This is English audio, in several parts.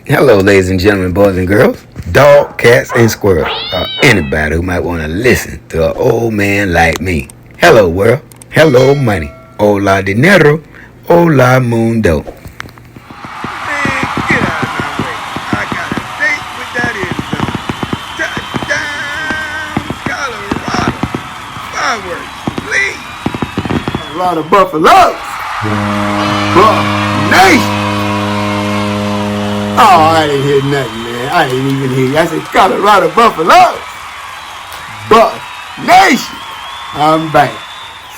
Hello, ladies and gentlemen, boys and girls, dog, cats, and squirrels, or anybody who might want to listen to an old man like me. Hello, world. Hello, money. Hola, dinero. Hola, mundo. Man, get out of my way. I got a date with that end zone. Touchdown, Colorado. Fireworks, please. A lot of buffaloes. Buff Nation. Oh, I didn't hear nothing, man. I didn't even hear you. I said Colorado Buffaloes. Buff Nation. I'm back.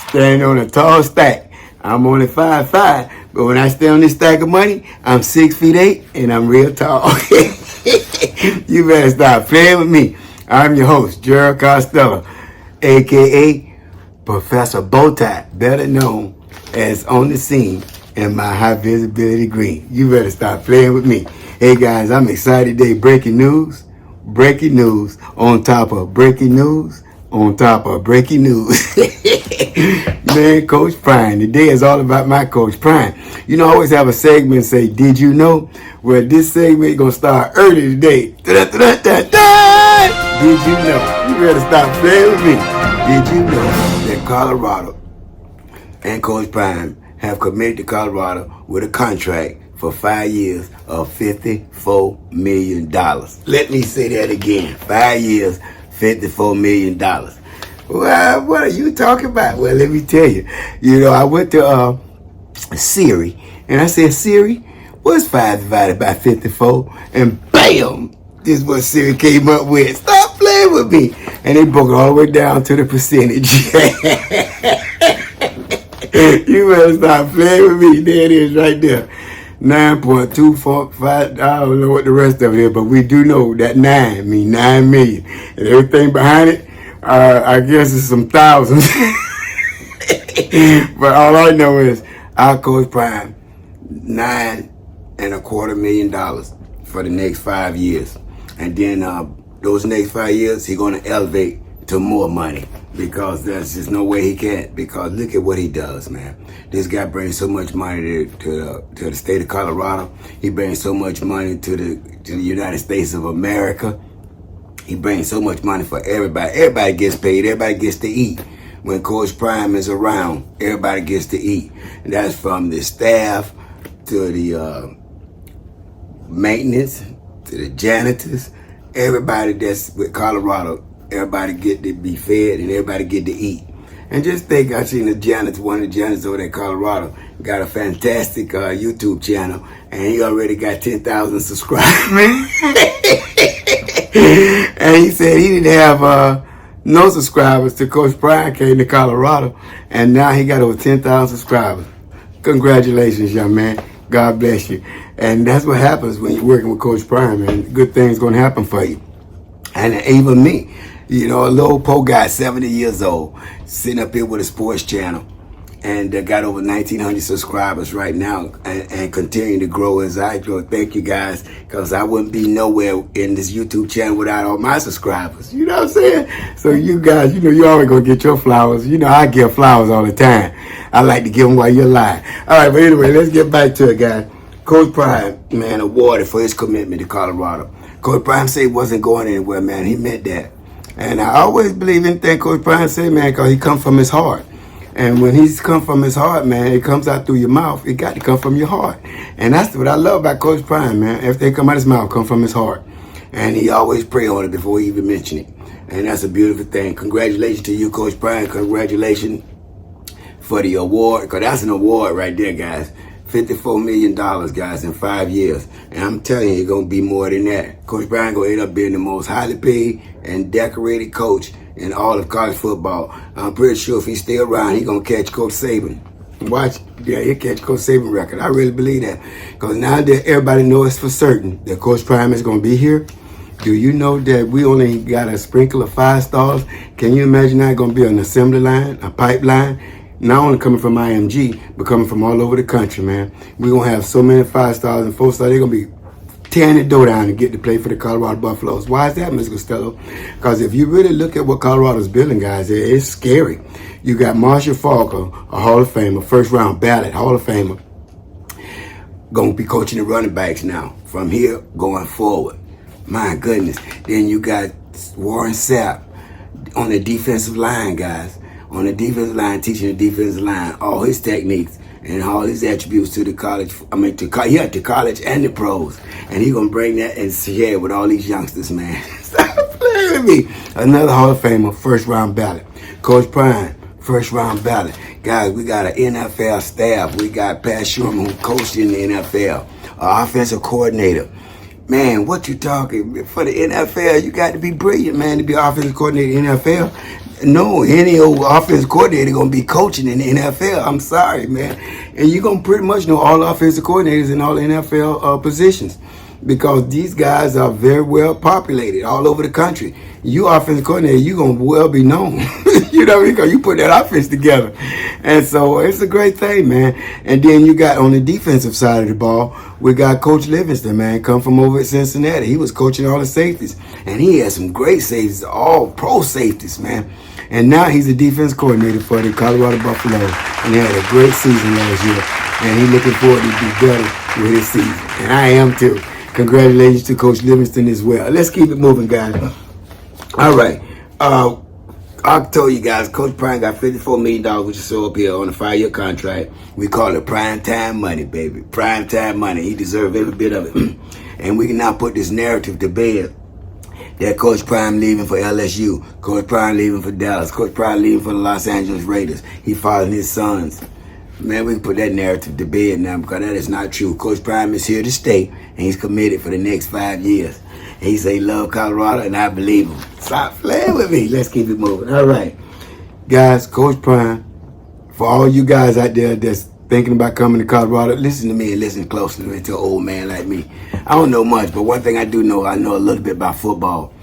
Standing on a tall stack. I'm only 5'5", but when I stand on this stack of money, I'm 6'8", and I'm real tall. You better stop playing with me. I'm your host, Gerald Costello, a.k.a. Professor Bowtie, better known as On the Scene in my high visibility green. You better stop playing with me. Hey guys, I'm excited today. Breaking news on top of breaking news on top of breaking news. Man, Coach Prime. Today is all about my Coach Prime. You know, I always have a segment say, did you know? Well, this segment is going to start early today. Did you know? You better stop playing with me. Did you know that Colorado and Coach Prime have committed to Colorado with a contract for 5 years of $54 million. Let me say that again. 5 years, $54 million. Well, what are you talking about? Well, let me tell you. You know, I went to Siri, and I said, Siri, what's 5 divided by 54? And bam! This is what Siri came up with. Stop playing with me. And they broke it all the way down to the percentage. You better stop playing with me. There it is right there. 9.245. I don't know what the rest of it is, but we do know that 9 means 9 million. And everything behind it, I guess it's some thousands. But all I know is our Coach Prime, $9.25 million for the next 5 years. And then those next 5 years, he's going to elevate to more money. Because there's just no way he can't. Because look at what he does, man. This guy brings so much money to the state of Colorado. He brings so much money to the United States of America. He brings so much money for everybody. Everybody gets paid. Everybody gets to eat. When Coach Prime is around, everybody gets to eat. And that's from the staff to the maintenance to the janitors. Everybody that's with Colorado. Everybody get to be fed and everybody get to eat. And just think, I seen one of the janitors over there in Colorado got a fantastic YouTube channel, and he already got 10,000 subscribers. And he said he didn't have no subscribers till Coach Prime came to Colorado, and now he got over 10,000 subscribers. Congratulations, young man. God bless you. And that's what happens when you're working with Coach Prime, man. Good things going to happen for you. And even me. You know, a little poor guy, 70 years old, sitting up here with a sports channel, and got over 1,900 subscribers right now, and continuing to grow as I grow. Thank you guys, because I wouldn't be nowhere in this YouTube channel without all my subscribers. You know what I'm saying? So you guys, you know, you always gonna get your flowers. You know, I give flowers all the time. I like to give them while you're alive. All right, but anyway, let's get back to it, guys. Coach Prime, man, awarded for his commitment to Colorado. Coach Prime said he wasn't going anywhere, man. He meant that. And I always believe in things Coach Prime said, man, because he comes from his heart. And when he's come from his heart, man, it comes out through your mouth. It got to come from your heart. And that's what I love about Coach Prime, man. Everything come out his mouth come from his heart. And he always pray on it before he even mention it. And that's a beautiful thing. Congratulations to you, Coach Prime. Congratulations for the award, because that's an award right there, guys. $54 million, guys, in 5 years. And I'm telling you, it's going to be more than that. Coach Prime going to end up being the most highly paid and decorated coach in all of college football. I'm pretty sure if he stay around, he's going to catch Coach Saban. Watch, yeah, he'll catch Coach Saban record. I really believe that. Because now that everybody knows for certain that Coach Prime is going to be here, do you know that we only got a sprinkle of 5 stars? Can you imagine that going to be an assembly line, a pipeline? Not only coming from IMG, but coming from all over the country, man. We're going to have so many 5 stars and 4 stars. They're going to be tearing the door down to get to play for the Colorado Buffaloes. Why is that, Mr. Costello? Because if you really look at what Colorado's building, guys, it's scary. You got Marshall Falk, a Hall of Famer, first-round ballot Hall of Famer. Gonna be coaching the running backs now from here going forward. My goodness. Then you got Warren Sapp on the defensive line, guys. On the defensive line, teaching the defensive line all his techniques and all his attributes to the college. To college and the pros. And he gonna bring that and share it with all these youngsters, man. Stop playing with me. Another Hall of Famer, first round ballot. Coach Prime, first round ballot. Guys, we got an NFL staff. We got Pat Sherman, who coached in the NFL, offensive coordinator. Man, what you talking? For the NFL, you got to be brilliant, man, to be offensive coordinator in the NFL. No, any old offensive coordinator going to be coaching in the NFL. I'm sorry, man. And you're going to pretty much know all offensive coordinators in all the NFL positions, because these guys are very well populated all over the country. You offensive coordinator, you're going to well be known. You know what I mean? Because you put that offense together. And so it's a great thing, man. And then you got on the defensive side of the ball, we got Coach Livingston, man, come from over at Cincinnati. He was coaching all the safeties. And he had some great safeties, all pro safeties, man. And now he's the defense coordinator for the Colorado Buffaloes. And he had a great season last year. And he's looking forward to be better with his season. And I am too. Congratulations to Coach Livingston as well. Let's keep it moving, guys. All right. I told you guys, Coach Prime got $54 million, which is so up here on a 5-year contract. We call it prime time money, baby. Prime time money. He deserves every bit of it. And we can now put this narrative to bed that Coach Prime leaving for LSU, Coach Prime leaving for Dallas, Coach Prime leaving for the Los Angeles Raiders. He fathering his sons. Man, we can put that narrative to bed now, because that is not true. Coach Prime is here to stay, and he's committed for the next 5 years. And he say he love Colorado, and I believe him. Stop playing with me. Let's keep it moving. All right. Guys, Coach Prime, for all you guys out there that's thinking about coming to Colorado, listen to me and listen closely to an old man like me. I don't know much, but one thing I do know, I know a little bit about football.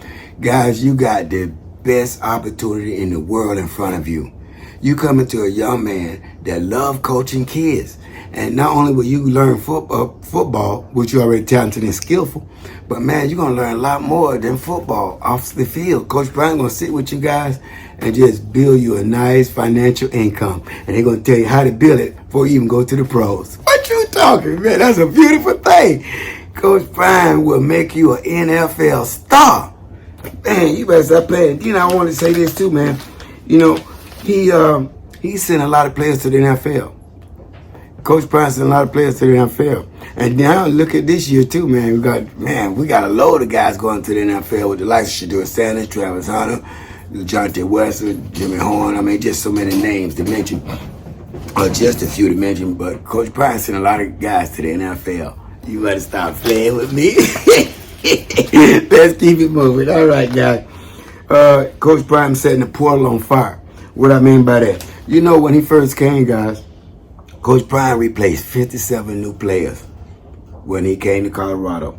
Guys, you got the best opportunity in the world in front of you. You coming to a young man that love coaching kids. And not only will you learn football, which you're already talented and skillful, but man, you're going to learn a lot more than football off the field. Coach Brian going to sit with you guys and just build you a nice financial income. And they're going to tell you how to build it before you even go to the pros. What you talking, man? That's a beautiful thing. Coach Brian will make you an NFL star. Man, you better stop playing. You know, I want to say this too, man. You know, he sent a lot of players to the NFL. Coach Prime sent a lot of players to the NFL. And now look at this year too, man. We got a load of guys going to the NFL with the likes of Shedeur Sanders, Travis Hunter, Jonte Wester, Jimmy Horn. I mean, just so many names to mention. Just a few to mention, but Coach Prime sent a lot of guys to the NFL. You better stop playing with me. Let's keep it moving. All right, guys. Coach Prime setting the portal on fire. What I mean by that? You know, when he first came, guys, Coach Prime replaced 57 new players when he came to Colorado.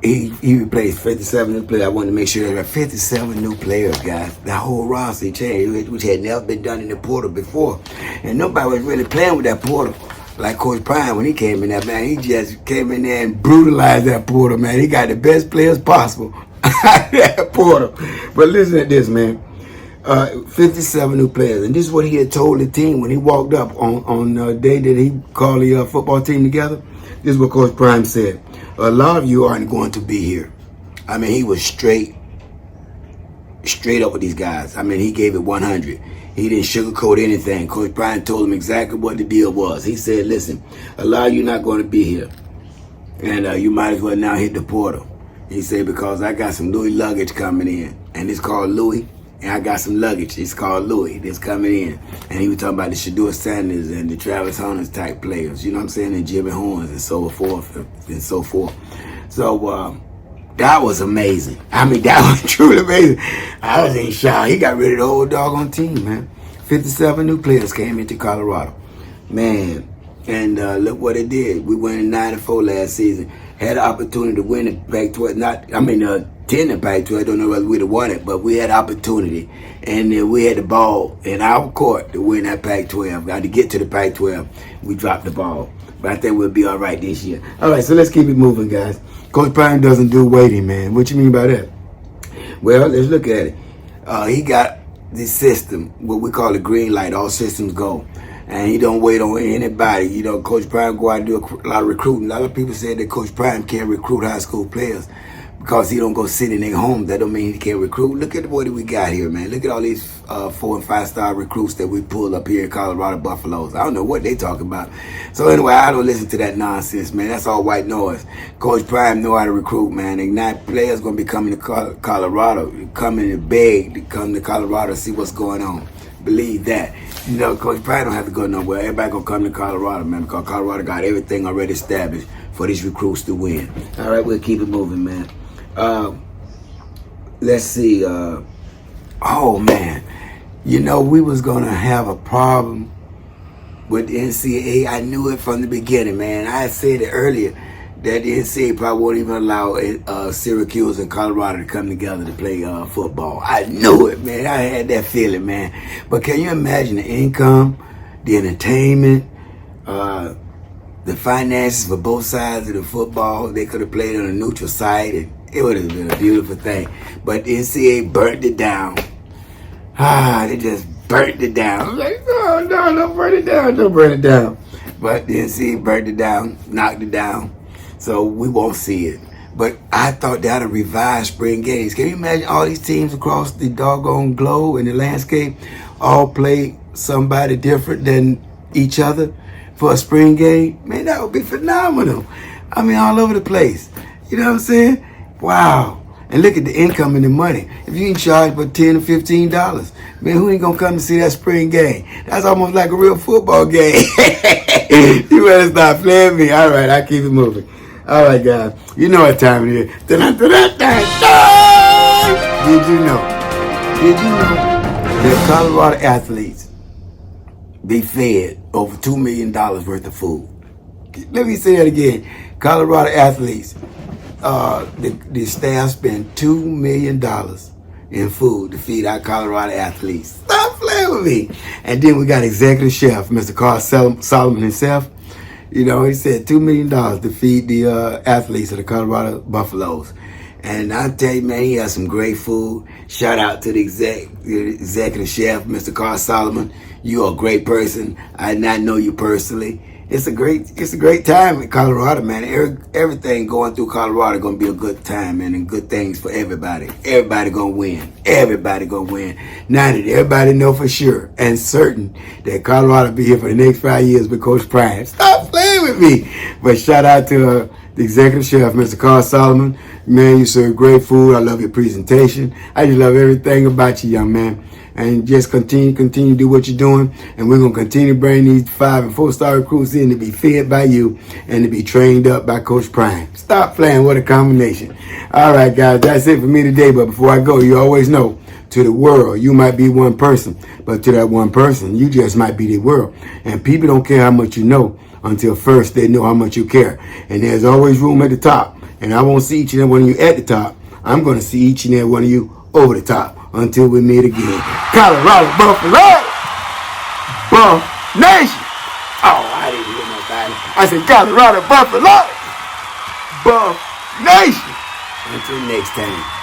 He replaced 57 new players. I wanted to make sure there were 57 new players, guys. The whole roster changed, which had never been done in the portal before. And nobody was really playing with that portal like Coach Prime when he came in there, man. He just came in there and brutalized that portal, man. He got the best players possible out of that portal. But listen to this, man. 57 new players. And this is what he had told the team when he walked up on the day that he called the football team together. This is what Coach Prime said. A lot of you aren't going to be here. I mean, he was straight up with these guys. I mean, he gave it 100. He didn't sugarcoat anything. Coach Prime told him exactly what the deal was. He said, listen, a lot of you not going to be here. And you might as well now hit the portal. He said, because I got some Louis luggage coming in. And it's called Louis. And I got some luggage. It's called Louis that's coming in. And he was talking about the Shedeur Sanders and the Travis Hunters type players. You know what I'm saying? And Jimmy Horns and so forth and so forth. So that was amazing. I mean, that was truly amazing. I was in shock. He got rid of the whole doggone team, man. 57 new players came into Colorado. Man. And look what it did. We went in 9-4 last season. Had the opportunity to win the Pac-12. 10 in Pac-12. I don't know whether we'd have won it, but we had opportunity. And we had the ball in our court to win that Pac-12. Got to get to the Pac-12. We dropped the ball. But I think we'll be all right this year. All right, so let's keep it moving, guys. Coach Prime doesn't do waiting, man. What you mean by that? Well, let's look at it. He got this system, what we call the green light, all systems go. And he don't wait on anybody. You know, Coach Prime go out and do a lot of recruiting. A lot of people said that Coach Prime can't recruit high school players because he don't go sit in their home. That don't mean he can't recruit. Look at what we got here, man. Look at all these 4 and 5 star recruits that we pulled up here in Colorado Buffaloes. I don't know what they talking about. So anyway, I don't listen to that nonsense, man. That's all white noise. Coach Prime know how to recruit, man. Ignite players gonna be coming to Colorado, coming to beg to come to Colorado to see what's going on. Believe that. You know, Coach Prime don't have to go nowhere. Everybody gonna come to Colorado, man, because Colorado got everything already established for these recruits to win. All right, we'll keep it moving, man. Let's see. Oh man, you know we was gonna have a problem with the NCAA. I knew it from the beginning, man. I said it earlier that the NCAA probably won't even allow Syracuse and Colorado to come together to play football. I knew it, man. I had that feeling, man. But can you imagine the income, the entertainment, the finances for both sides of the football? They could have played on a neutral site, and it would have been a beautiful thing. But the NCAA burnt it down. They just burnt it down. I was like, no, don't burn it down, don't burn it down. But the NCAA burnt it down, knocked it down. So we won't see it. But I thought that would revive spring games. Can you imagine all these teams across the doggone globe and the landscape all play somebody different than each other for a spring game? Man, that would be phenomenal. I mean, all over the place. You know what I'm saying? Wow. And look at the income and the money. If you can charge for $10 or $15, man, who ain't gonna come to see that spring game? That's almost like a real football game. You better stop playing me. All right, I keep it moving. All right, guys. You know what time it is. Did you know? Did you know that Colorado athletes be fed over $2 million worth of food? Let me say that again. Colorado athletes, the staff spend $2 million in food to feed our Colorado athletes. Stop playing with me. And then we got executive chef, Mr. Carl Solomon himself. You know, he said $2 million to feed the athletes of the Colorado Buffaloes. And I tell you, man, he has some great food. Shout out to the executive chef, Mr. Carl Solomon. You're a great person. I not know you personally. It's a great time in Colorado, man. Everything going through Colorado gonna be a good time, man, and good things for everybody. Everybody gonna win. Everybody gonna win. Now that everybody know for sure and certain that Colorado be here for the next 5 years with Coach Prime. Stop playing with me. But shout out to the executive chef, Mr. Carl Solomon. Man, you serve great food. I love your presentation. I just love everything about you, young man. And just continue to do what you're doing. And we're going to continue to bring these 5 and 4 star recruits in to be fed by you and to be trained up by Coach Prime. Stop playing. What a combination. All right, guys, that's it for me today. But before I go, you always know, to the world, you might be one person. But to that one person, you just might be the world. And people don't care how much you know until first they know how much you care. And there's always room at the top. And I won't see each and every one of you at the top. I'm going to see each and every one of you over the top until we meet again. Colorado Buffalo, Buff Nation. Oh, I didn't hear nobody. I said Colorado Buffalo, Buff Nation. Until next time.